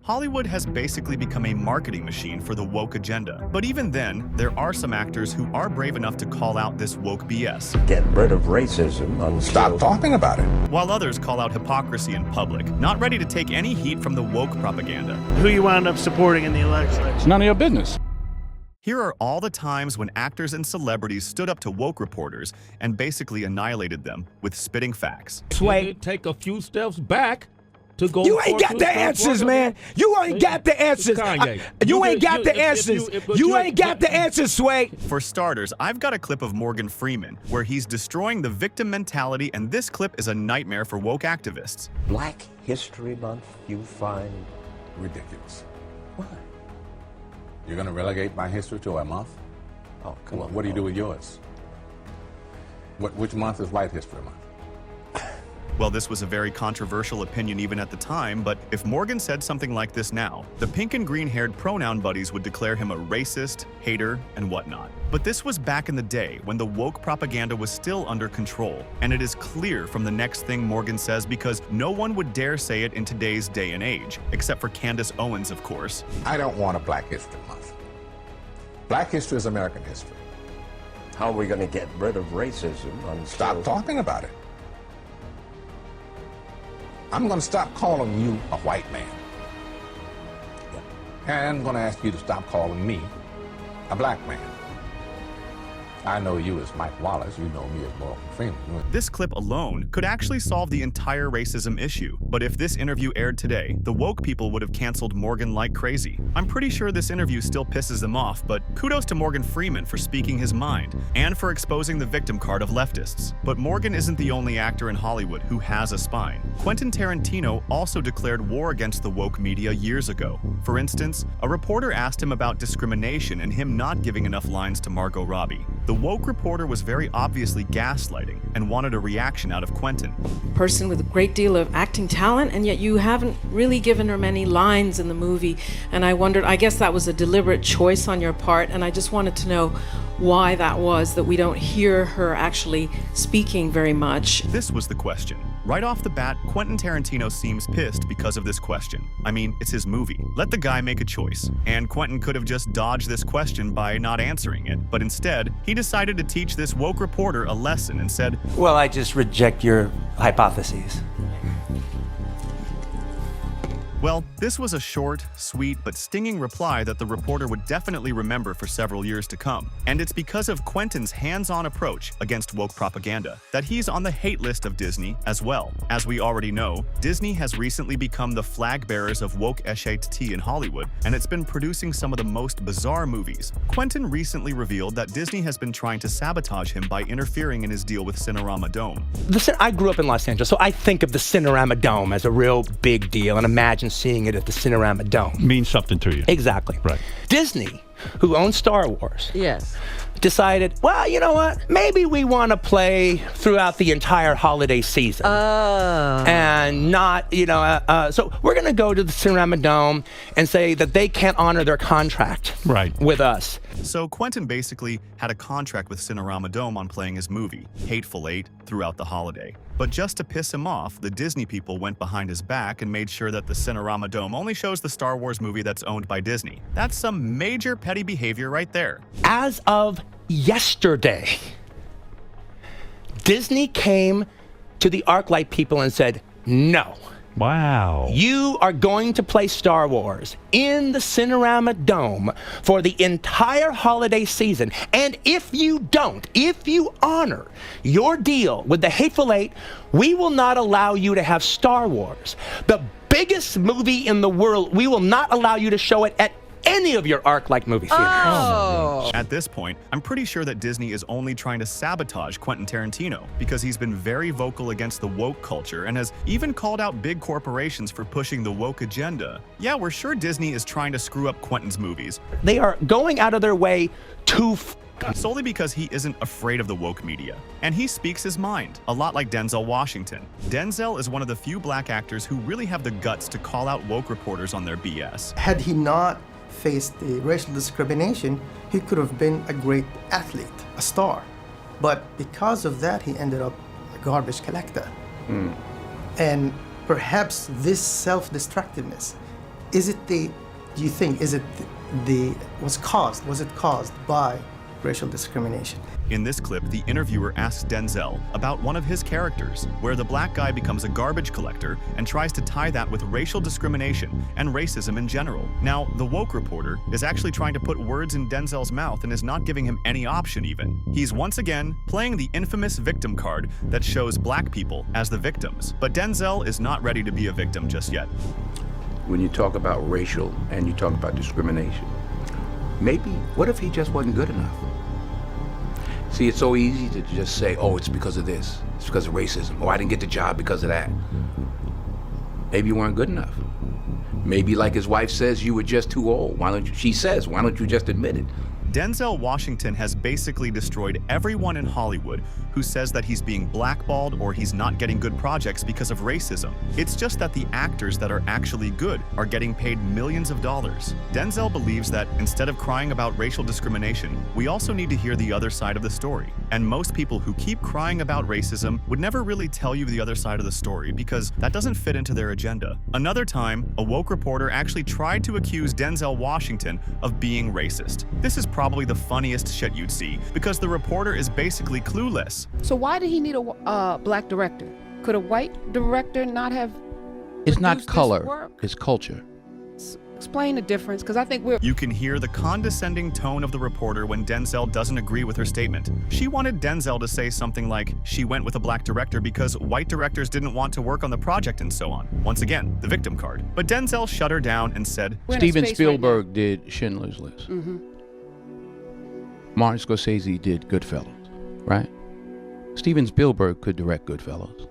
Hollywood has basically become a marketing machine for the woke agenda. But even then, there are some actors who are brave enough to call out this woke BS. Get rid of racism until... Stop talking about it. While others call out hypocrisy in public, not ready to take any heat from the woke propaganda. Who you wound up supporting in the election? It's none of your business. Here are all the times when actors and celebrities stood up to woke reporters and basically annihilated them with spitting facts. Sway, take a few steps back to go. You ain't got the answers, man. You ain't got the answers. You ain't got the answers. You ain't got the answers, Sway. For starters, I've got a clip of Morgan Freeman where he's destroying the victim mentality, and this clip is a nightmare for woke activists. Black History Month, you find Ridiculous. why? You're going to relegate my history to a month? Oh, come on. What do you do with yours? Which month is White History Month? Well, this was a very controversial opinion even at the time, but if Morgan said something like this now, the pink and green-haired pronoun buddies would declare him a racist, hater, and whatnot. But this was back in the day when the woke propaganda was still under control, and it is clear from the next thing Morgan says because no one would dare say it in today's day and age, except for Candace Owens, of course. I don't want a Black History Month. Black history is American history. How are we going to get rid of racism until... Stop talking about it. I'm going to stop calling you a white man. And I'm going to ask you to stop calling me a black man. I know you as Mike Wallace, you know me as Morgan Freeman. This clip alone could actually solve the entire racism issue, but if this interview aired today, the woke people would have canceled Morgan like crazy. I'm pretty sure this interview still pisses them off, but kudos to Morgan Freeman for speaking his mind and for exposing the victim card of leftists. But Morgan isn't the only actor in Hollywood who has a spine. Quentin Tarantino also declared war against the woke media years ago. For instance, a reporter asked him about discrimination and him not giving enough lines to Margot Robbie. The woke reporter was very obviously gaslighting and wanted a reaction out of Quentin. Person with a great deal of acting talent, and yet you haven't really given her many lines in the movie. And I wondered, I guess that was a deliberate choice on your part, and I just wanted to know why that was, that we don't hear her actually speaking very much. This was the question. Right off the bat, Quentin Tarantino seems pissed because of this question. I mean, it's his movie. Let the guy make a choice. And Quentin could have just dodged this question by not answering it. But instead, he decided to teach this woke reporter a lesson and said, "Well, I just reject your hypotheses." Well, this was a short, sweet, but stinging reply that the reporter would definitely remember for several years to come. And it's because of Quentin's hands-on approach against woke propaganda that he's on the hate list of Disney as well. As we already know, Disney has recently become the flag bearers of woke eshate in Hollywood, and it's been producing some of the most bizarre movies. Quentin recently revealed that Disney has been trying to sabotage him by interfering in his deal with Cinerama Dome. I grew up in Los Angeles, so I think of the Cinerama Dome as a real big deal, and imagine seeing it at the Cinerama Dome. Means something to you. Exactly. Right. Disney, who owns Star Wars, Yes. decided, well, you know what? Maybe we want to play throughout the entire holiday season. And not, so we're going to go to the Cinerama Dome and say that they can't honor their contract with us. So Quentin basically had a contract with Cinerama Dome on playing his movie, Hateful Eight, throughout the holiday. But just to piss him off, the Disney people went behind his back and made sure that the Cinerama Dome only shows the Star Wars movie that's owned by Disney. That's some major petty behavior right there. As of yesterday, Disney came to the ArcLight people and said, no. Wow. You are going to play Star Wars in the Cinerama Dome for the entire holiday season. And if you don't, if you honor your deal with the Hateful Eight, we will not allow you to have Star Wars. The biggest movie in the world, we will not allow you to show it at any of your ArcLight movie theaters. Oh. At this point, I'm pretty sure that Disney is only trying to sabotage Quentin Tarantino because he's been very vocal against the woke culture and has even called out big corporations for pushing the woke agenda. Yeah, we're sure Disney is trying to screw up Quentin's movies. They are going out of their way to solely because he isn't afraid of the woke media. And he speaks his mind, a lot like Denzel Washington. Denzel is one of the few black actors who really have the guts to call out woke reporters on their BS. Had he not faced the racial discrimination, he could have been a great athlete, a star. But because of that, he ended up a garbage collector. And perhaps this self-destructiveness is it the, do you think, is it was it caused by racial discrimination? In this clip, the interviewer asks Denzel about one of his characters, where the black guy becomes a garbage collector and tries to tie that with racial discrimination and racism in general. Now, the woke reporter is actually trying to put words in Denzel's mouth and is not giving him any option even. He's once again playing the infamous victim card that shows black people as the victims. But Denzel is not ready to be a victim just yet. When you talk about racial and you talk about discrimination, maybe, what if he just wasn't good enough? See, it's so easy to just say, oh, it's because of this. It's because of racism. Oh, I didn't get the job because of that. Maybe you weren't good enough. Maybe, like his wife says, you were just too old. She says, why don't you just admit it? Denzel Washington has basically destroyed everyone in Hollywood who says that he's being blackballed or he's not getting good projects because of racism. It's just that the actors that are actually good are getting paid millions of dollars. Denzel believes that instead of crying about racial discrimination, we also need to hear the other side of the story. And most people who keep crying about racism would never really tell you the other side of the story because that doesn't fit into their agenda. Another time, a woke reporter actually tried to accuse Denzel Washington of being racist. This is probably the funniest shit you'd see because the reporter is basically clueless. So why did he need a black director? Could a white director not have? It's not color, it's culture. Explain the difference, because I think You can hear the condescending tone of the reporter when Denzel doesn't agree with her statement. She wanted Denzel to say something like she went with a black director because white directors didn't want to work on the project and so on. Once again, the victim card. But Denzel shut her down and said, Steven Spielberg did Schindler's List. Martin Scorsese did Goodfellas, right? Steven Spielberg could direct Goodfellas.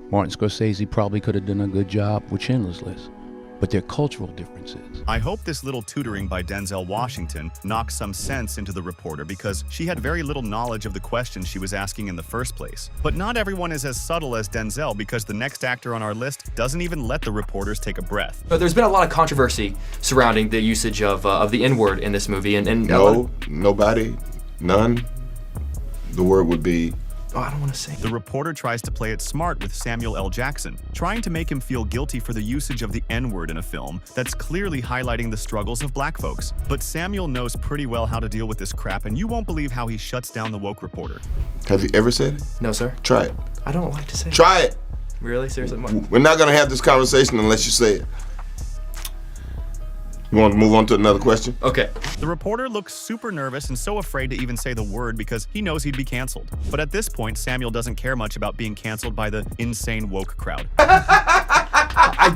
Martin Scorsese probably could have done a good job with Schindler's List. But they're cultural differences. I hope this little tutoring by Denzel Washington knocks some sense into the reporter because she had very little knowledge of the questions she was asking in the first place. But not everyone is as subtle as Denzel because the next actor on our list doesn't even let the reporters take a breath. But there's been a lot of controversy surrounding the usage of the N-word in this movie. And no, nobody, none. The word would be... Oh, I don't want to say. The reporter tries to play it smart with Samuel L. Jackson, trying to make him feel guilty for the usage of the N-word in a film that's clearly highlighting the struggles of black folks. But Samuel knows pretty well how to deal with this crap, and you won't believe how he shuts down the woke reporter. Have you ever said it? No, sir. Try it. I don't like to say it. Try it. Really? Seriously? We're not going to have this conversation unless you say it. You want to move on to another question? Okay. The reporter looks super nervous and so afraid to even say the word because he knows he'd be canceled. But at this point, Samuel doesn't care much about being canceled by the insane woke crowd. I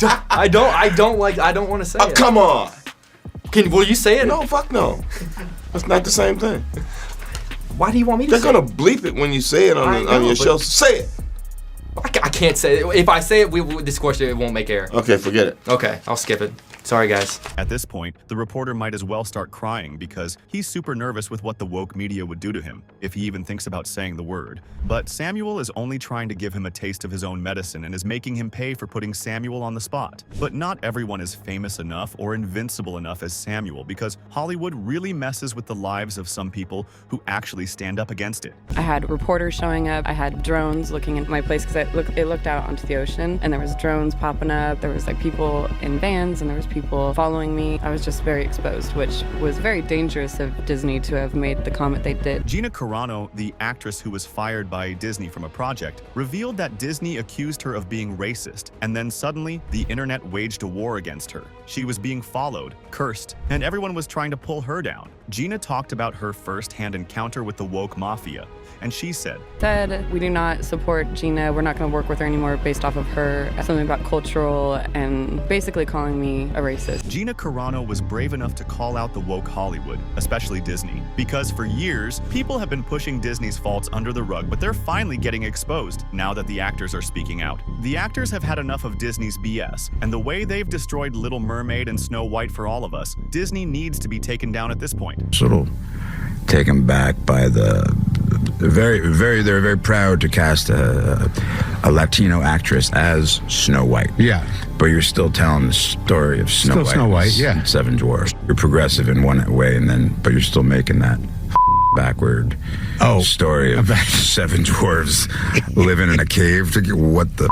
don't want to say it. Come on. Will you say it? No, fuck no. That's not the same thing. Why do you want me to say it? They're going to bleep it when you say it on your show. Say it. I can't say it. If I say it, this question, it won't make air. Okay, forget it. Okay, I'll skip it. Sorry, guys. At this point, the reporter might as well start crying because he's super nervous with what the woke media would do to him if he even thinks about saying the word. But Samuel is only trying to give him a taste of his own medicine and is making him pay for putting Samuel on the spot. But not everyone is famous enough or invincible enough as Samuel because Hollywood really messes with the lives of some people who actually stand up against it. I had reporters showing up. I had drones looking at my place because it looked out onto the ocean, and there was drones popping up. There was like people in vans, and there was people following me. I was just very exposed, which was very dangerous of Disney to have made the comment they did. Gina Carano, the actress who was fired by Disney from a project, revealed that Disney accused her of being racist, and then suddenly the internet waged a war against her. She was being followed, cursed, and everyone was trying to pull her down. Gina talked about her first-hand encounter with the woke mafia, and she said, we do not support Gina. We're not going to work with her anymore based off of her, something about cultural and basically calling me a racist. Gina Carano was brave enough to call out the woke Hollywood, especially Disney, because for years, people have been pushing Disney's faults under the rug, but they're finally getting exposed now that the actors are speaking out. The actors have had enough of Disney's BS, and the way they've destroyed Little Mermaid and Snow White for all of us, Disney needs to be taken down at this point. Sort of taken back by they're very proud to cast a Latino actress as Snow White. Yeah. But you're still telling the story of Snow White. Yeah. Seven Dwarfs. You're progressive in one way, but you're still making that backward story of seven dwarves living in a cave. What the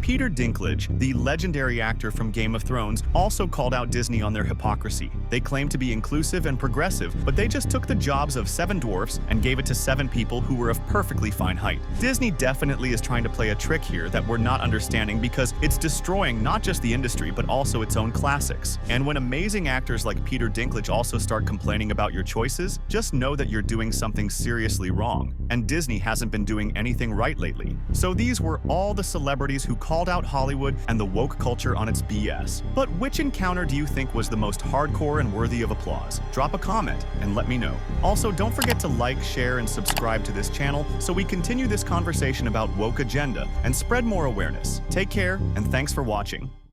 Peter Dinklage, the legendary actor from Game of Thrones, also called out Disney on their hypocrisy. They claim to be inclusive and progressive, but they just took the jobs of 7 dwarfs and gave it to 7 people who were of perfectly fine height. Disney definitely is trying to play a trick here that we're not understanding because it's destroying not just the industry but also its own classics. And when amazing actors like Peter Dinklage also start complaining about your choices, just know that you're doing something seriously wrong. And Disney hasn't been doing anything right lately. So these were all the celebrities who called out Hollywood and the woke culture on its BS. But which encounter do you think was the most hardcore and worthy of applause? Drop a comment and let me know. Also, don't forget to like, share, and subscribe to this channel so we continue this conversation about woke agenda and spread more awareness. Take care, and thanks for watching.